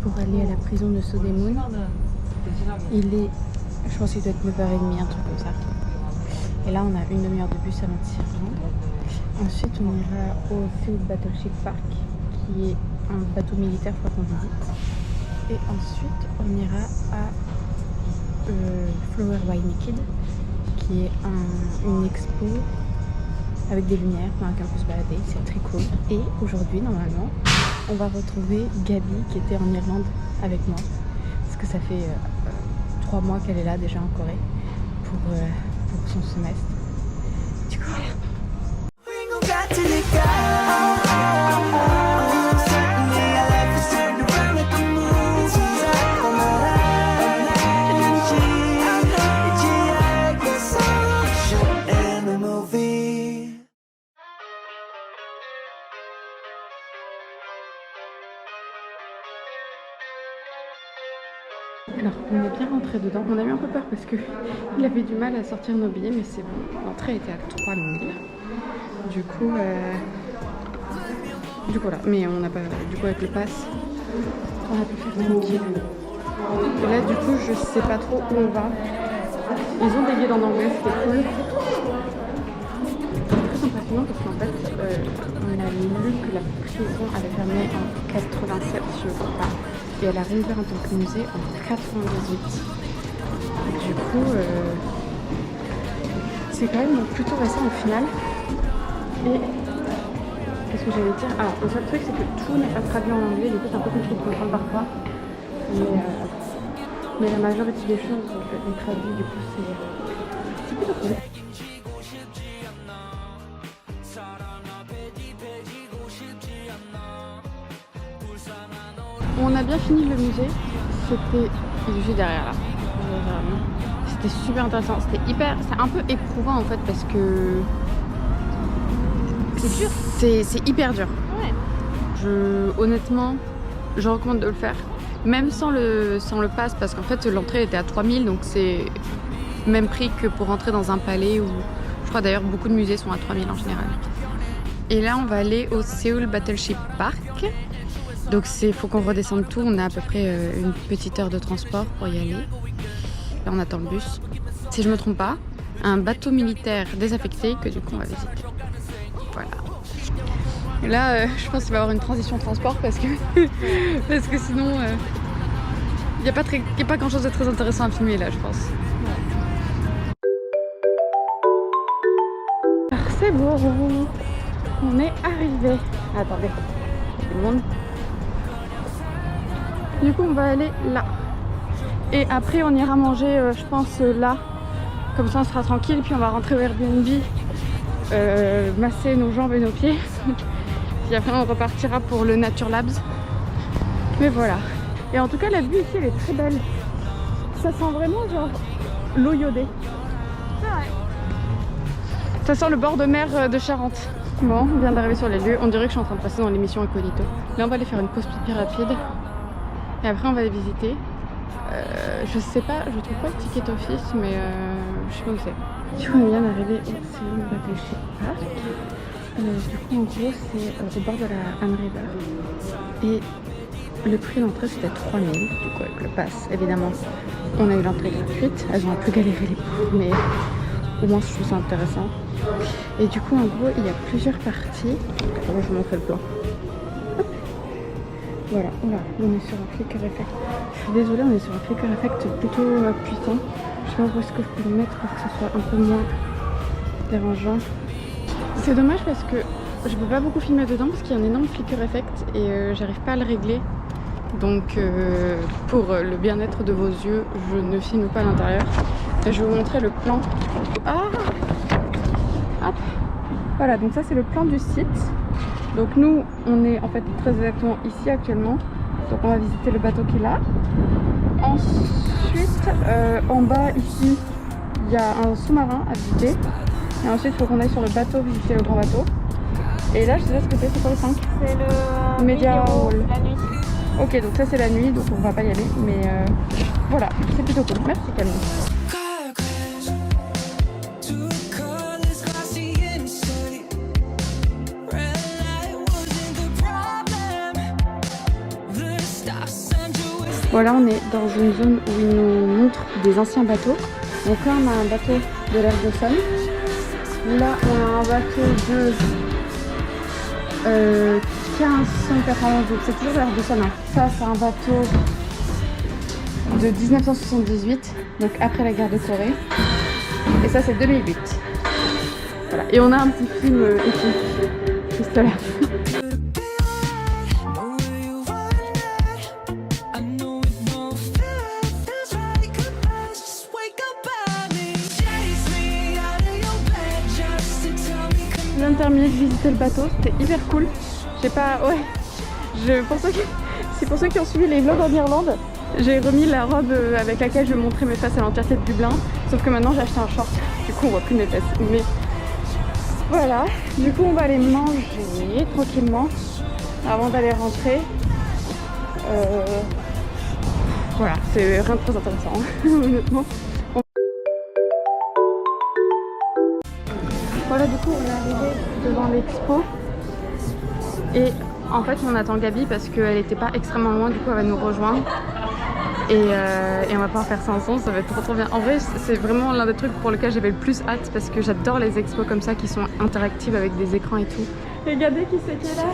pour aller à la prison de Sodemoun. Il est, je pense qu'il doit être 9h30, un truc comme ça. Et là, on a une demi-heure de bus avant de s'y rendre. Ensuite, on ira au Seoul Battleship Park, qui est un bateau militaire, je crois qu'on visite. Et ensuite, on ira à Flower by Naked, qui est une expo avec des lumières dans laquelle on peut se balader. C'est très cool. Et aujourd'hui, normalement, on va retrouver Gabi qui était en Irlande avec moi. Parce que ça fait 3 mois qu'elle est là déjà en Corée pour son semestre. Du coup, voilà. Alors, on est bien rentré dedans. On a eu un peu peur parce qu'il avait du mal à sortir nos billets, mais c'est bon. L'entrée était à 3000. Du coup, voilà. Mais on n'a pas. Du coup, avec le pass, on a pu faire tranquille. Et là, du coup, je sais pas trop où on va. Ils ont des guides en anglais, c'était cool. C'est très impressionnant parce qu'en fait, on a lu que la prison avait fermé en 87, je crois. Et elle a réouvert en tant que musée en 98. Du coup, c'est quand même plutôt récent au final. Et qu'est-ce que j'allais dire? Alors, le seul truc, c'est que tout n'est pas traduit en anglais. Du coup, c'est un peu compliqué de comprendre parfois. Mais la majorité des choses est traduite. Du coup, c'est plutôt cool. On a bien fini le musée, c'était juste derrière là. C'était super intéressant, c'est un peu éprouvant en fait parce que c'est dur. C'est hyper dur. Ouais. Honnêtement, je recommande de le faire, même sans le pass parce qu'en fait l'entrée était à 3000 donc c'est même prix que pour rentrer dans un palais ou je crois d'ailleurs beaucoup de musées sont à 3000 en général. Et là on va aller au Seoul Battleship Park. Donc il faut qu'on redescende tout, on a à peu près une petite heure de transport pour y aller. Là on attend le bus. Si je me trompe pas, un bateau militaire désaffecté que du coup on va visiter. Voilà. Et là je pense qu'il va y avoir une transition transport parce que sinon il n'y a pas grand chose de très intéressant à filmer là je pense. Alors c'est bon, on est arrivé. Attendez, il y a du monde. Du coup on va aller là et après on ira manger je pense là, comme ça on sera tranquille puis on va rentrer au Airbnb, masser nos jambes et nos pieds puis après on repartira pour le Nature Labs. Mais voilà, et en tout cas la vue ici elle est très belle, ça sent vraiment genre l'eau iodée. Ça sent le bord de mer de Charente. Bon, on vient d'arriver sur les lieux, on dirait que je suis en train de passer dans l'émission Incognito. Là on va aller faire une pause pipi rapide. Et après on va les visiter. Je sais pas, je trouve pas le ticket office, mais je sais pas où c'est. Du coup on vient d'arriver au Seoul Battleship Park. Du coup en gros c'est au bord de la Han River. Et le prix d'entrée c'était 3000, du coup avec le pass évidemment. On a eu l'entrée gratuite, elles ont un peu galéré les pauvres, mais au moins je trouve ça intéressant. Et du coup en gros il y a plusieurs parties. Moi je vous montre le plan. Voilà, oula, on est sur un flicker effect. Je suis désolée, on est sur un flicker effect plutôt puissant. Je sais pas où est-ce que je peux le mettre pour que ce soit un peu moins dérangeant. C'est dommage parce que je peux pas beaucoup filmer dedans parce qu'il y a un énorme flicker effect et j'arrive pas à le régler. Donc pour le bien-être de vos yeux, je ne filme pas à l'intérieur. Et je vais vous montrer le plan. Ah, hop. Voilà, donc ça c'est le plan du site. Donc nous, on est en fait très exactement ici actuellement. Donc on va visiter le bateau qui est là. Ensuite, en bas ici, il y a un sous-marin à visiter. Et ensuite, il faut qu'on aille sur le bateau, visiter le grand bateau. Et là, je sais pas ce que c'est quoi le 5? C'est le Media Hall. La nuit. Ok, donc ça c'est la nuit, donc on va pas y aller. Mais voilà, c'est plutôt cool. Merci Camille. Red light wasn't the problem. The stop sign Voilà, on est dans une zone où ils nous montrent des anciens bateaux. Donc là, on a un bateau de l'ère d'Aussonne. Là, on a un bateau de 1591, donc c'est toujours l'ère d'Aussonne. Hein. Ça, c'est un bateau de 1978, donc après la guerre de Corée. Et ça, c'est 2008. Voilà. Et on a un petit film épique juste là. Je viens de terminer de visiter le bateau, c'était hyper cool. J'ai pas... Ouais. Pour ceux qui ont suivi les vlogs en Irlande, j'ai remis la robe avec laquelle je montrais mes fesses à l'entièreté de Dublin. Sauf que maintenant j'ai acheté un short, du coup on voit plus mes fesses. Mais voilà, du coup on va aller manger tranquillement avant d'aller rentrer. Voilà, c'est rien de très intéressant, honnêtement. Voilà, du coup on est arrivé devant l'expo et en fait on attend Gabi parce qu'elle n'était pas extrêmement loin, du coup elle va nous rejoindre et on va pouvoir faire ça ensemble, ça va être trop bien. En vrai c'est vraiment l'un des trucs pour lesquels j'avais le plus hâte parce que j'adore les expos comme ça qui sont interactives avec des écrans et tout. Regardez qui c'est qui est là.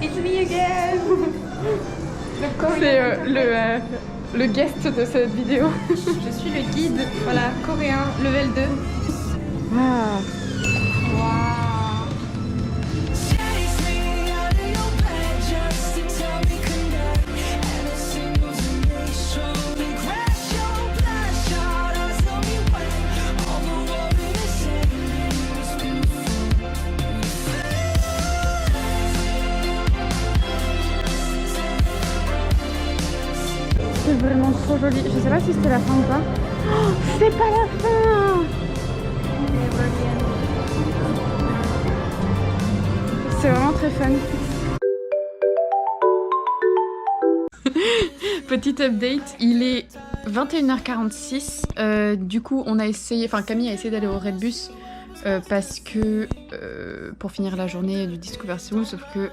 It's me again. C'est le guest de cette vidéo. Je suis le guide, voilà, coréen, level 2. Ah. C'est vraiment trop joli. Je sais pas si c'était la fin ou pas. Oh, c'est pas la fin! C'est vraiment très fun. Petite update, il est 21h46. Du coup, on a essayé, enfin Camille a essayé d'aller au Redbus parce que pour finir la journée du Discover Seoul, sauf que,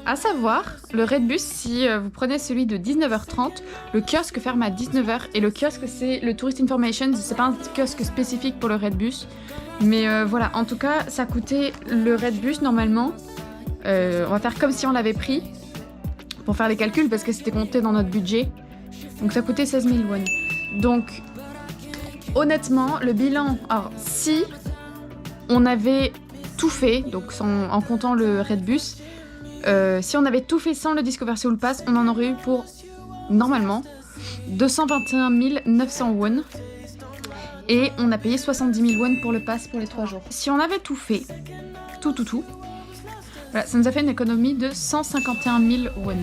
à savoir, le Redbus, si vous prenez celui de 19h30, le kiosque ferme à 19h et le kiosque c'est le Tourist Information, c'est pas un kiosque spécifique pour le Redbus, mais voilà, en tout cas, ça coûtait le Redbus normalement. On va faire comme si on l'avait pris pour faire les calculs parce que c'était compté dans notre budget. Donc ça coûtait 16 000 won. Donc honnêtement, le bilan, alors si on avait tout fait, donc en comptant le Redbus, si on avait tout fait sans le Discover Seoul Pass, on en aurait eu pour normalement 221 900 won. Et on a payé 70 000 won pour le pass pour les 3 jours. Si on avait tout fait, tout, voilà, ça nous a fait une économie de 151 000 won.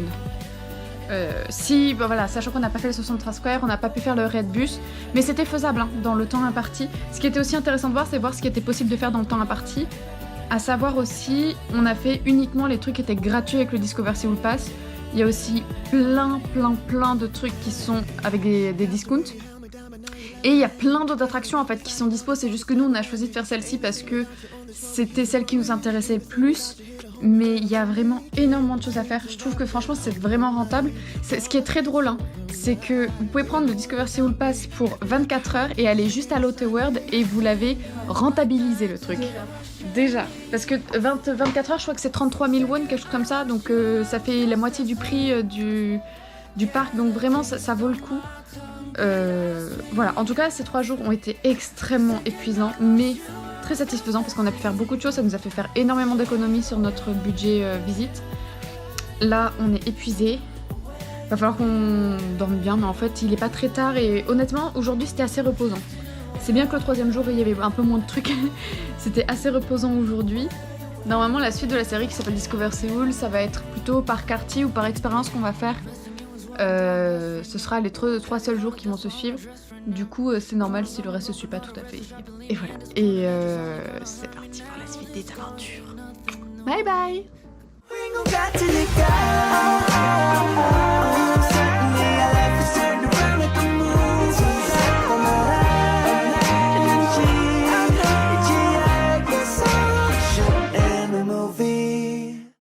Voilà, sachant qu'on n'a pas fait les 63 squares, on n'a pas pu faire le Redbus, mais c'était faisable hein, dans le temps imparti. Ce qui était aussi intéressant de voir, c'est voir ce qui était possible de faire dans le temps imparti. À savoir aussi, on a fait uniquement les trucs qui étaient gratuits avec le Discover Seoul Pass. Il y a aussi plein de trucs qui sont avec des discounts. Et il y a plein d'autres attractions en fait qui sont dispo, c'est juste que nous on a choisi de faire celle-ci parce que c'était celle qui nous intéressait le plus. Mais il y a vraiment énormément de choses à faire. Je trouve que franchement c'est vraiment rentable. Ce qui est très drôle, hein, c'est que vous pouvez prendre le Discover Seoul Pass pour 24 heures et aller juste à Lotte World et vous l'avez rentabilisé le truc. Déjà. Parce que 24 heures, je crois que c'est 33 000 won, quelque chose comme ça. Donc ça fait la moitié du prix du parc. Donc vraiment ça vaut le coup. Voilà, en tout cas ces 3 jours ont été extrêmement épuisants mais très satisfaisants parce qu'on a pu faire beaucoup de choses, ça nous a fait faire énormément d'économies sur notre budget visite. Là on est épuisé, va falloir qu'on dorme bien mais en fait il est pas très tard et honnêtement aujourd'hui c'était assez reposant. C'est bien que le 3e jour il y avait un peu moins de trucs, c'était assez reposant aujourd'hui. Normalement la suite de la série qui s'appelle Discover Seoul, ça va être plutôt par quartier ou par expérience qu'on va faire. Ce sera les 3 seuls jours qui vont se suivre. Du coup, c'est normal si le reste ne suit pas tout à fait. Et voilà. Et c'est parti pour la suite des aventures. Bye bye!